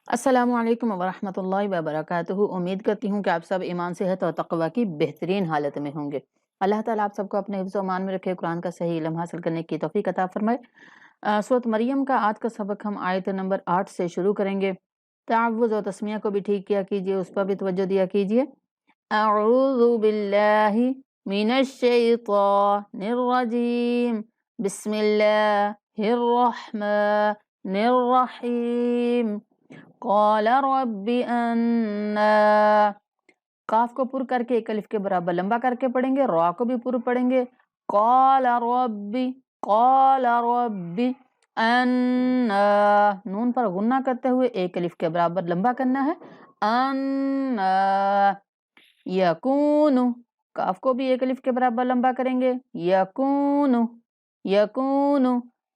السلام علیکم ورحمۃ اللہ وبرکاتہ۔ امید کرتی ہوں کہ آپ سب ایمان صحت اور تقوی کی بہترین حالت میں ہوں گے۔ اللہ تعالیٰ آپ سب کو اپنے حفظ و امان میں رکھے، قرآن کا صحیح علم حاصل کرنے کی توفیق عطا فرمائے۔ سورۃ مریم کا آج کا سبق ہم آیت نمبر 8 سے شروع کریں گے۔ تعوذ اور تسمیہ کو بھی ٹھیک کیا کیجئے، اس پر بھی توجہ دیا کیجئے۔ اعوذ باللہ من الشیطان الرجیم، بسم اللہ الرحمن الرحیم۔ قال رب انا، کاف کو پر کر کے ایک الف کے برابر لمبا کر کے پڑھیں گے، را کو بھی پر پڑھیں گے۔ قال رب انا، نون پر غنہ کرتے ہوئے ایک الف کے برابر لمبا کرنا ہے۔ انا یکون، کاف کو بھی ایک الف کے برابر لمبا کریں گے۔ یکون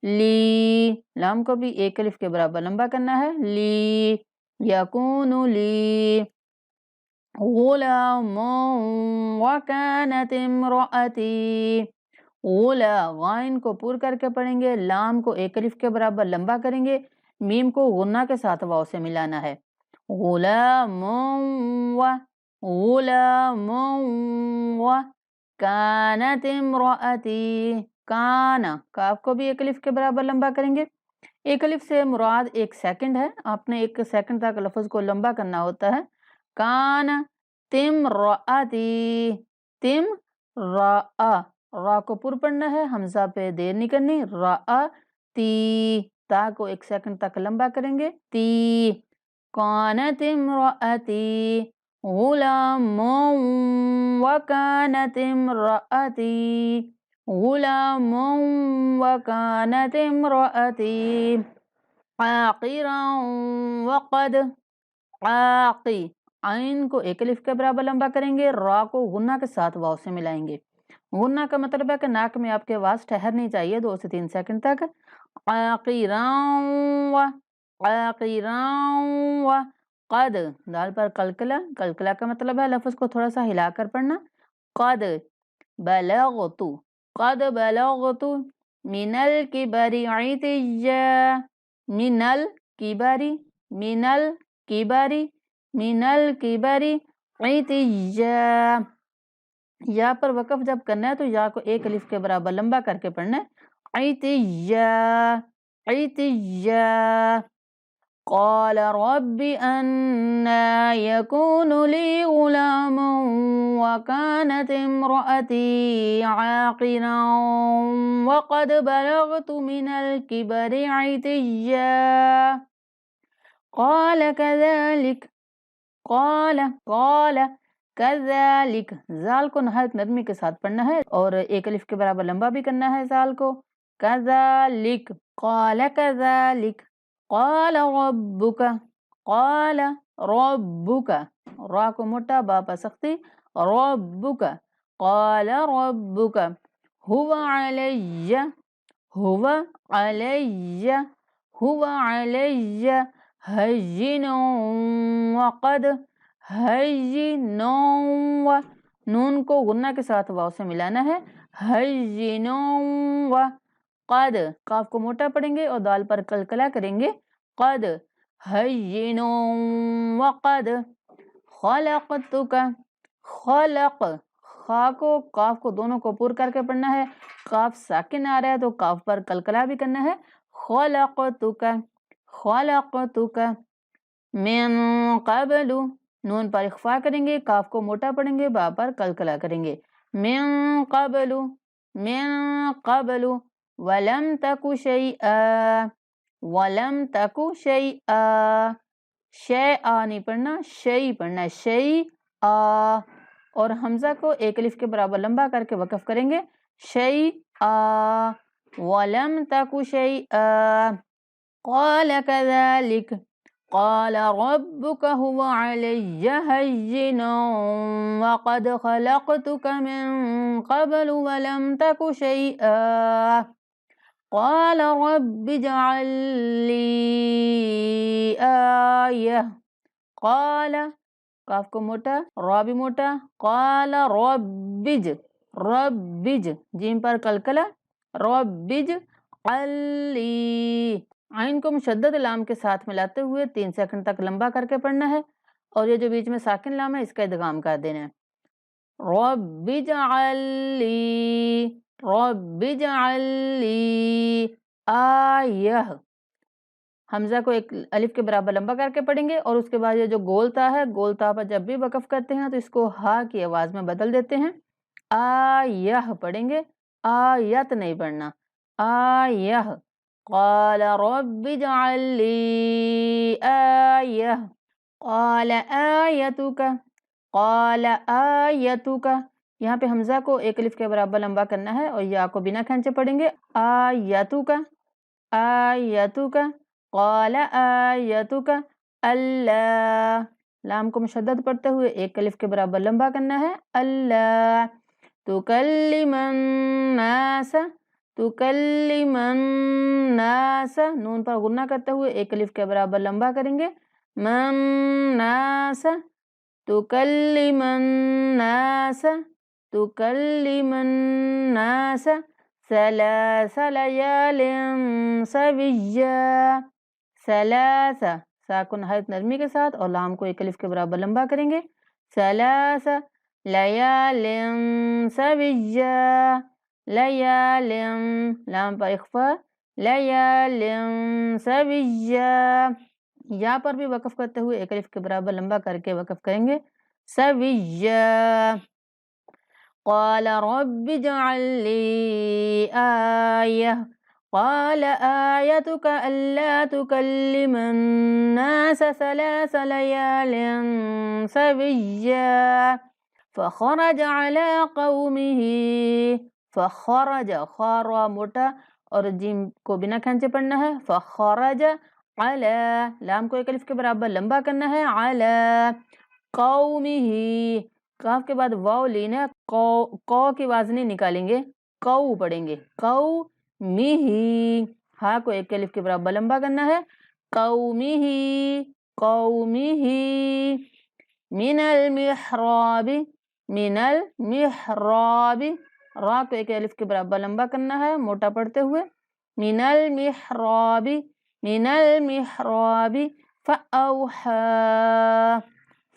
لی، لام کو بھی ایک الف کے برابر لمبا کرنا ہے۔ لی یکون لی غلام وکانت امرأتی، غلا، غائن کو پر کر کے پڑھیں گے، لام کو ایک الف کے برابر لمبا کریں گے، میم کو غنہ کے ساتھ واو سے ملانا ہے۔ غلام و کانت امرأتی، کانا، کاف کو بھی ایک الف کے برابر لمبا کریں گے۔ ایک الف سے مراد ایک سیکنڈ ہے، آپ نے ایک سیکنڈ تک لفظ کو لمبا کرنا ہوتا ہے۔ کان تم رأتی، تم را کو پر پڑھنا ہے، حمزہ پہ دیر نہیں کرنی۔ رأتی، تا کو ایک سیکنڈ تک لمبا کریں گے۔ تی کانت امرأتی غلام وکانت امرأتی غلام وکانت امرأتی عاقرا وقد، عاقی، عین کو ایک الف کے برابر لمبا کریں گے، را کو غنہ کے ساتھ واو سے ملائیں گے۔ غنہ کا مطلب ہے کہ ناک میں آپ کے آواز ٹھہرنی چاہیے 2 سے 3 سیکنڈ تک۔ عاقرا و قد، دال پر قلقلہ، قلقلہ کا مطلب ہے لفظ کو تھوڑا سا ہلا کر پڑھنا۔ قد بلغت من الکبر عتیا، من الکبر عتیا، یا پر وقف جب کرنا ہے تو یا کو ایک الف کے برابر لمبا کر کے پڑھنا ہے۔ عتیا قال رب انا یکون لی غلام وکانت امرأتی عاقرا وقد بلغت من الکبر عتیا قال کذالک، کذالک، زال کو نہایت نرمی کے ساتھ پڑھنا ہے اور ایک الف کے برابر لمبا بھی کرنا ہے زال کو۔ کذالک، قال کذالک، قال ربک، را کو موٹا، با پر سختی، ربک، قال ربک هو علی ہین وقد، ہین، نون کو غنہ کے ساتھ واو سے ملانا ہے۔ ہین وقد، قاف کو موٹا پڑھیں گے اور دال پر قلقلہ کریں گے۔ قد ہین وقد خلقتک، خلق، خا کو قاف کو دونوں کو پر کر کے پڑھنا ہے، قاف ساکن آ رہا ہے تو قاف پر قلقلہ بھی کرنا ہے۔ خلقتک من قبل، نون پر اخفا کریں گے، قاف کو موٹا پڑھیں گے، با پر قلقلہ کریں گے۔ من قبل ولم تک شیئا، شیئا نہیں پڑھنا، شیئی پڑھنا ہے، شیئا، اور حمزہ کو ایک الف کے برابر لمبا کر کے وقف کریں گے۔ شیئا ولم تک شیئا قال کذالک قال ربک هو علی ہین وقد خلقتک من قبل ولم تک شیئا قال رب اجعل لی آیہ، قال، کاف کو موٹا، را بھی موٹا، قال ربج، جیم پر قلقلہ، ربج علی، عین کو مشدد لام کے ساتھ ملاتے ہوئے 3 سیکنڈ تک لمبا کر کے پڑھنا ہے، اور یہ جو بیچ میں ساکن لام ہے اس کا ادغام کر دینا ہے۔ رب اجعل لی، رب اجعل لی آیہ، حمزہ کو ایک الف کے برابر لمبا کر کے پڑھیں گے، اور اس کے بعد یہ جو گول تا ہے، گول تا پر جب بھی وقف کرتے ہیں تو اس کو ہا کی آواز میں بدل دیتے ہیں، آیہ پڑھیں گے، آیت نہیں پڑھنا، آیہ۔ قال رب اجعل لی آیہ، قال آیتک، قال آیتک، یہاں پہ حمزہ کو ایک الف کے برابر لمبا کرنا ہے اور یا کو بنا کھینچے پڑھیں گے، آیتک، آیتک، قال آیتک اللہ، لام کو مشدد پڑھتے ہوئے ایک الف کے برابر لمبا کرنا ہے، اللہ، تکلم الناس، تکلم الناس، نون پر غنہ کرتے ہوئے ایک الف کے برابر لمبا کریں گے، من ناس، تکلم الناس، تکلم الناس ثلاث لیال سویا، ثلاث، ساکن حرف نرمی کے ساتھ اور لام کو ایک الف کے برابر لمبا کریں گے، ثلاث لیال سویا، لیال، لام پر اخفا، لیال سویا، یا پر بھی وقف کرتے ہوئے ایک الف کے برابر لمبا کر کے وقف کریں گے، سویا۔ قال رب اجعل لی آیہ، قال آیتک الا تکلم الناس ثلاث لیال سویا، فخرج على قومه، فخرج، خا را موٹا اور جیم کو بنا کھینچے پڑھنا ہے، فخرج علی، لام کو ایک الف کے برابر لمبا کرنا ہے، علی قومه، کاف کے بعد واو لین ہے، کو کی آواز نہیں نکالیں گے، کو پڑھیں گے، قومه، ہا کو ایک الف کے برابر لمبا کرنا ہے، قومه، قومه، من المحراب، من المحراب، را کو ایک الف کے برابر لمبا کرنا ہے موٹا پڑھتے ہوئے، من المحراب، من المحراب، فأوحى،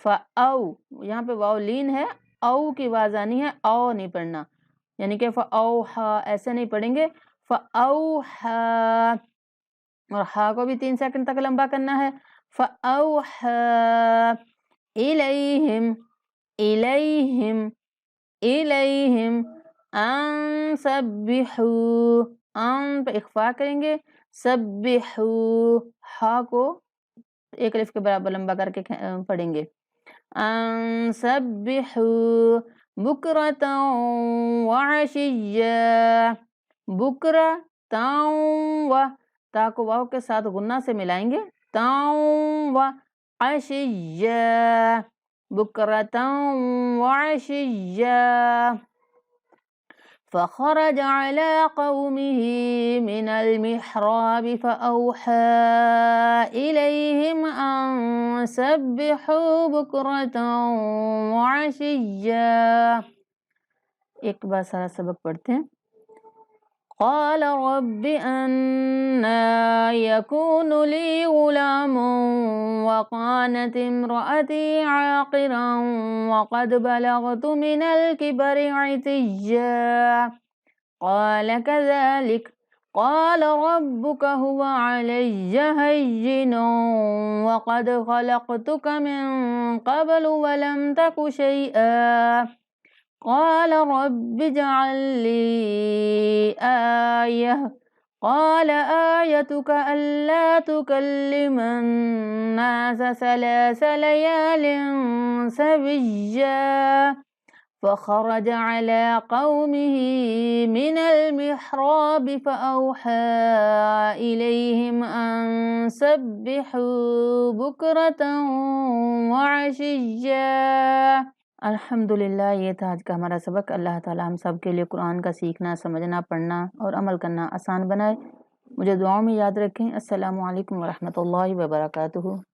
فأو، یہاں پہ واو لین ہے، او کی آواز آنی ہے، او نہیں پڑھنا، یعنی کہ فأوحى ایسے نہیں پڑھیں گے، فأوحى، اور ہا کو بھی 3 سیکنڈ تک لمبا کرنا ہے، فأوحى الیہم، الیہم، الیہم ان سبحوا، ان پہ اخفا کریں گے، سبحوا، ہا کو ایک الف کے برابر لمبا کر کے پڑھیں گے، ان سبحوا بکرۃ وعشیا، بکرۃ و، تا کو واو کے ساتھ غنہ سے ملائیں گے، تاؤں و عشیا، بکرۃ وعشیا، فخرج على قومه من المحراب فأوحى إليهم أن سبحوا بكرة وعشيا۔ ایک بار سارا سبق پڑھتے ہیں۔ قال رب أنا يكون لي غلام وكانت امرأتي عاقرا وقد بلغت من الكبر عتيا، قال كذلك قال ربك هو علي هين وقد خلقتك من قبل ولم تك شيئا، قال رب اجعل لي آية، قال آيتك ألا تكلم الناس ثلاث ليال سويا، فخرج على قومه من المحراب فأوحى إليهم أن سبحوا بكرة وعشيا۔ الحمدللہ، یہ تھا آج کا ہمارا سبق۔ اللہ تعالیٰ ہم سب کے لیے قرآن کا سیکھنا، سمجھنا، پڑھنا اور عمل کرنا آسان بنائے۔ مجھے دعاؤں میں یاد رکھیں۔ السلام علیکم ورحمۃ اللہ وبرکاتہ۔